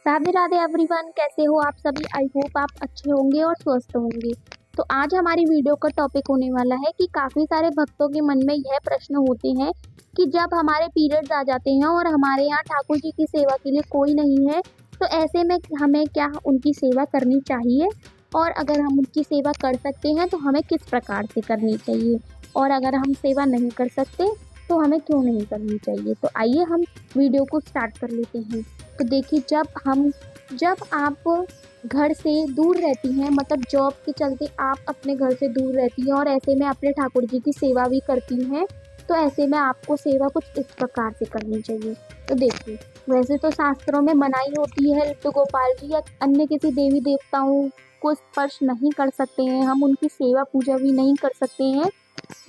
Radhe Radhe everyone, कैसे हो आप सभी। आई होप आप अच्छे होंगे और स्वस्थ होंगे। तो आज हमारी वीडियो का टॉपिक होने वाला है कि काफ़ी सारे भक्तों के मन में यह प्रश्न होते हैं कि जब हमारे पीरियड्स आ जाते हैं और हमारे यहाँ ठाकुर जी की सेवा के लिए कोई नहीं है, तो ऐसे में हमें क्या उनकी सेवा करनी चाहिए, और अगर हम उनकी सेवा कर सकते हैं तो हमें किस प्रकार से करनी चाहिए, और अगर हम सेवा नहीं कर सकते तो हमें क्यों नहीं करनी चाहिए। तो आइए हम वीडियो को स्टार्ट कर लेते हैं। तो देखिए, जब आप घर से दूर रहती हैं, मतलब जॉब के चलते आप अपने घर से दूर रहती हैं और ऐसे में अपने ठाकुर जी की सेवा भी करती हैं, तो ऐसे में आपको सेवा कुछ इस प्रकार से करनी चाहिए। तो देखिए, वैसे तो शास्त्रों में मनाही होती है, लड्डू गोपाल जी या अन्य किसी देवी देवताओं को स्पर्श नहीं कर सकते हैं, हम उनकी सेवा पूजा भी नहीं कर सकते हैं।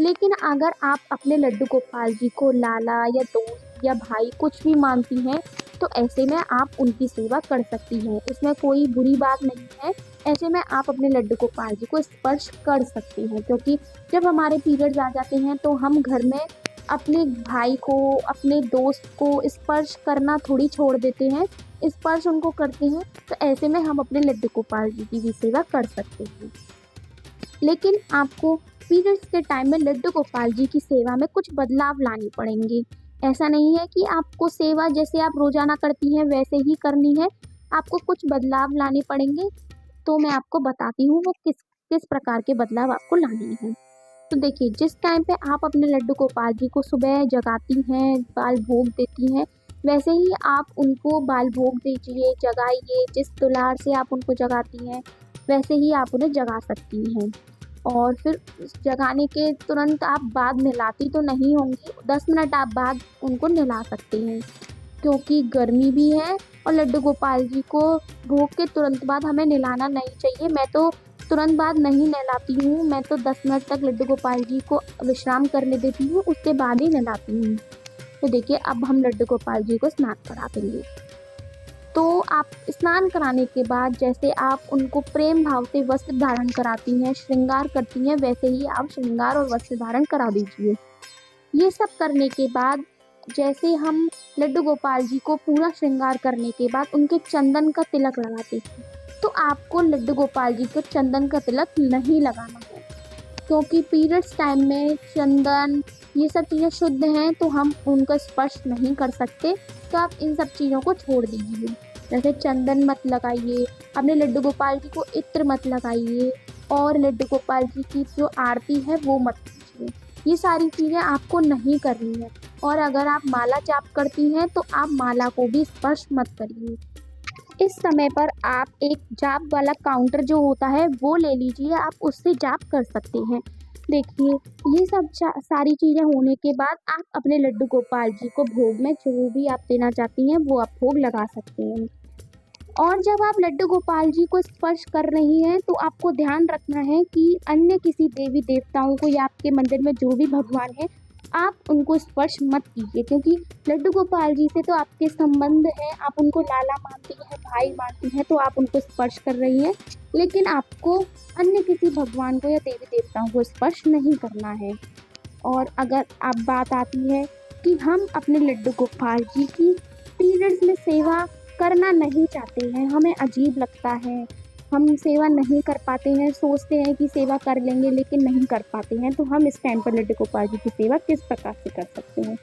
लेकिन अगर आप अपने लड्डू गोपाल जी को लाला या दोस्त या भाई कुछ भी मानती हैं, तो ऐसे में आप उनकी सेवा कर सकती हैं, इसमें कोई बुरी बात नहीं है। ऐसे में आप अपने लड्डू गोपाल जी को स्पर्श कर सकती हैं, क्योंकि जब हमारे पीरियड्स आ जाते हैं तो हम घर में अपने भाई को, अपने दोस्त को स्पर्श करना थोड़ी छोड़ देते हैं, स्पर्श उनको करते हैं। तो ऐसे में हम अपने लड्डू गोपाल जी की भी सेवा कर सकते हैं। लेकिन आपको पीरियड्स के टाइम में लड्डू गोपाल जी की सेवा में कुछ बदलाव लाने पड़ेंगे। ऐसा नहीं है कि आपको सेवा जैसे आप रोजाना करती हैं वैसे ही करनी है, आपको कुछ बदलाव लाने पड़ेंगे। तो मैं आपको बताती हूँ वो किस किस प्रकार के बदलाव आपको लाने हैं। तो देखिए, जिस टाइम पे आप अपने लड्डू गोपाल जी को सुबह जगाती हैं, बाल भोग देती हैं, वैसे ही आप उनको बाल भोग दीजिए, जगाइए। जिस दुलार से आप उनको जगाती हैं वैसे ही आप उन्हें जगा सकती हैं। और फिर जगाने के तुरंत आप बाद नहलाती तो नहीं होंगी, 10 मिनट आप बाद उनको नहला सकती हैं, क्योंकि गर्मी भी है और लड्डू गोपाल जी को भोग के तुरंत बाद हमें नहलाना नहीं चाहिए। मैं तो तुरंत बाद नहीं नहलाती हूँ, मैं तो 10 मिनट तक लड्डू गोपाल जी को विश्राम करने देती हूँ, उसके बाद ही नहलाती हूँ। तो देखिए, अब हम लड्डू गोपाल जी को स्नान करा देंगे। तो आप स्नान कराने के बाद जैसे आप उनको प्रेम भाव से वस्त्र धारण कराती हैं, श्रृंगार करती हैं, वैसे ही आप श्रृंगार और वस्त्र धारण करा दीजिए। ये सब करने के बाद जैसे हम लड्डू गोपाल जी को पूरा श्रृंगार करने के बाद उनके चंदन का तिलक लगाते हैं, तो आपको लड्डू गोपाल जी को चंदन का तिलक नहीं लगाना है, क्योंकि पीरियड्स टाइम में चंदन ये सब चीज़ें शुद्ध हैं, तो हम उनका स्पर्श नहीं कर सकते। तो आप इन सब चीज़ों को छोड़ दीजिए, जैसे चंदन मत लगाइए, अपने लड्डू गोपाल जी को इत्र मत लगाइए, और लड्डू गोपाल जी की जो आरती है वो मत कीजिए। ये सारी चीज़ें आपको नहीं करनी है। और अगर आप माला जाप करती हैं तो आप माला को भी स्पर्श मत करिए। इस समय पर आप एक जाप वाला काउंटर जो होता है वो ले लीजिए, आप उससे जाप कर सकते हैं। देखिए, ये सब सारी चीज़ें होने के बाद आप अपने लड्डू गोपाल जी को भोग में जो भी आप देना चाहती हैं वो आप भोग लगा सकते हैं। और जब आप लड्डू गोपाल जी को स्पर्श कर रही हैं तो आपको ध्यान रखना है कि अन्य किसी देवी देवताओं को या आपके मंदिर में जो भी भगवान है, आप उनको स्पर्श मत कीजिए, क्योंकि लड्डू गोपाल जी से तो आपके संबंध है, आप उनको लाला मानती हैं, भाई मानती हैं, तो आप उनको स्पर्श कर रही हैं। लेकिन आपको अन्य किसी भगवान को या देवी देवताओं को स्पर्श नहीं करना है। और अगर आप बात आती है कि हम अपने लड्डू गोपाल जी की पीरियड्स में सेवा करना नहीं चाहते हैं, हमें अजीब लगता है, हम सेवा नहीं कर पाते हैं, सोचते हैं कि सेवा कर लेंगे लेकिन नहीं कर पाते हैं, तो हम इस टाइम पर लड्डू गोपाल जी की सेवा किस प्रकार से कर सकते हैं,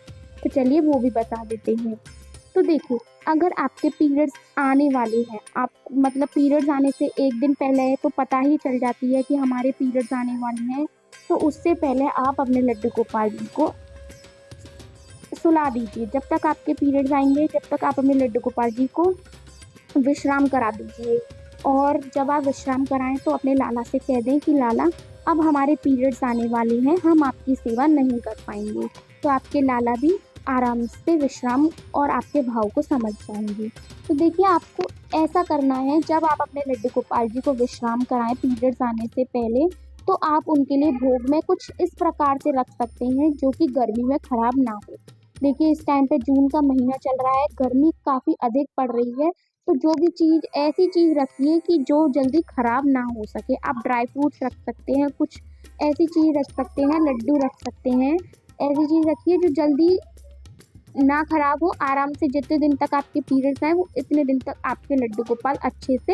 तो चलिए वो भी बता देते हैं। तो देखिए, अगर आपके पीरियड्स आने वाले हैं, आप मतलब पीरियड्स आने से एक दिन पहले तो पता ही चल जाती है कि हमारे पीरियड्स आने वाले हैं, तो उससे पहले आप अपने लड्डू गोपाल जी को सुला दीजिए। जब तक आपके पीरियड्स आएंगे, जब तक आप अपने लड्डू गोपाल जी को विश्राम करा दीजिए। और जब आप विश्राम कराएं तो अपने लाला से कह दें कि लाला, अब हमारे पीरियड्स आने वाले हैं, हम आपकी सेवा नहीं कर पाएंगे। तो आपके लाला भी आराम से विश्राम और आपके भाव को समझ जाएंगे। तो देखिए, आपको ऐसा करना है, जब आप अपने लड्डू गोपाल जी को विश्राम कराएं पीरियड्स आने से पहले, तो आप उनके लिए भोग में कुछ इस प्रकार से रख सकते हैं जो कि गर्मी में ख़राब ना हो। देखिए, इस टाइम पे जून का महीना चल रहा है, गर्मी काफ़ी अधिक पड़ रही है, तो जो भी चीज़ ऐसी चीज़ रखिए कि जो जल्दी ख़राब ना हो सके। आप ड्राई फ्रूट्स रख सकते हैं, कुछ ऐसी चीज़ रख सकते हैं, लड्डू रख सकते हैं, ऐसी चीज़ रखिए जो जल्दी ना खराब हो, आराम से जितने दिन तक आपके पीरियड्स आए वो इतने दिन तक आपके लड्डू गोपाल अच्छे से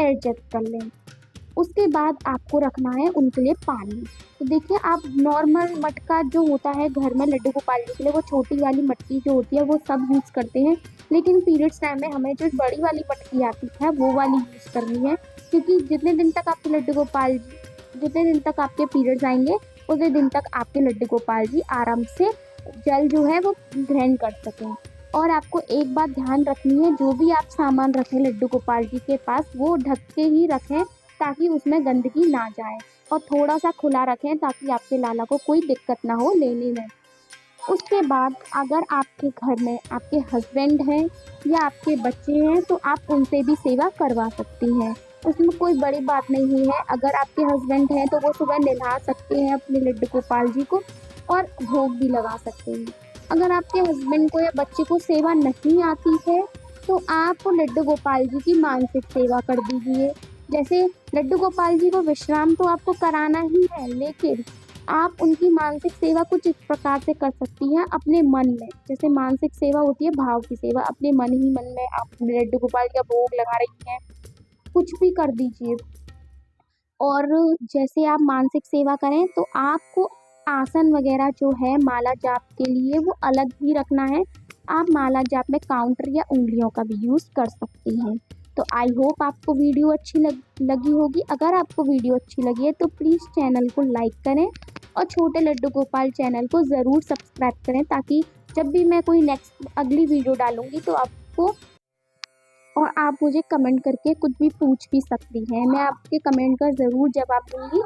एडजस्ट कर लें। उसके बाद आपको रखना है उनके लिए पानी। तो देखिए, आप नॉर्मल मटका जो होता है घर में लड्डू गोपाल जी के लिए, वो छोटी वाली मटकी जो होती है वो सब यूज़ करते हैं, लेकिन पीरियड्स टाइम में हमें जो बड़ी वाली मटकी आती है वो वाली यूज़ करनी है, क्योंकि जितने दिन तक आपके लड्डू गोपाल जी, जितने दिन तक आपके पीरियड्स आएंगे उतने दिन तक आपके लड्डू गोपाल जी आराम से जल जो है वो ग्रहण कर सकें। और आपको एक बात ध्यान रखनी है, जो भी आप सामान रखें लड्डू गोपाल जी के पास वो ढक के ही रखें, ताकि उसमें गंदगी ना जाए, और थोड़ा सा खुला रखें ताकि आपके लाला को कोई दिक्कत ना हो लेने में। उसके बाद अगर आपके घर में आपके हस्बैंड हैं या आपके बच्चे हैं तो आप उनसे भी सेवा करवा सकती हैं। उसमें कोई बड़ी बात नहीं है। अगर आपके हस्बैंड हैं तो वो सुबह नहला सकते हैं अपने लड्डू गोपाल जी को और भोग भी लगा सकते हैं। अगर आपके हस्बैंड को या बच्चे को सेवा नहीं आती है तो आप लड्डू गोपाल जी की मानसिक सेवा कर दीजिए। जैसे लड्डू गोपाल जी को विश्राम तो आपको कराना ही है, लेकिन आप उनकी मानसिक सेवा कुछ इस प्रकार से कर सकती हैं अपने मन में। जैसे मानसिक सेवा होती है भाव की सेवा, अपने मन ही मन में आप लड्डू गोपाल का भोग लगा रही हैं, कुछ भी कर दीजिए। और जैसे आप मानसिक सेवा करें तो आपको आसन वगैरह जो है माला जाप के लिए वो अलग ही रखना है। आप माला जाप में काउंटर या उंगलियों का भी यूज़ कर सकती हैं। तो आई होप आपको वीडियो अच्छी लगी होगी। अगर आपको वीडियो अच्छी लगी है तो प्लीज़ चैनल को लाइक करें और छोटे लड्डू गोपाल चैनल को ज़रूर सब्सक्राइब करें, ताकि जब भी मैं कोई नेक्स्ट अगली वीडियो डालूँगी तो आपको, और आप मुझे कमेंट करके कुछ भी पूछ भी सकती हैं, मैं आपके कमेंट का ज़रूर जवाब दूँगी।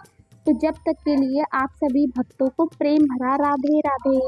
तो जब तक के लिए आप सभी भक्तों को प्रेम भरा राधे राधे।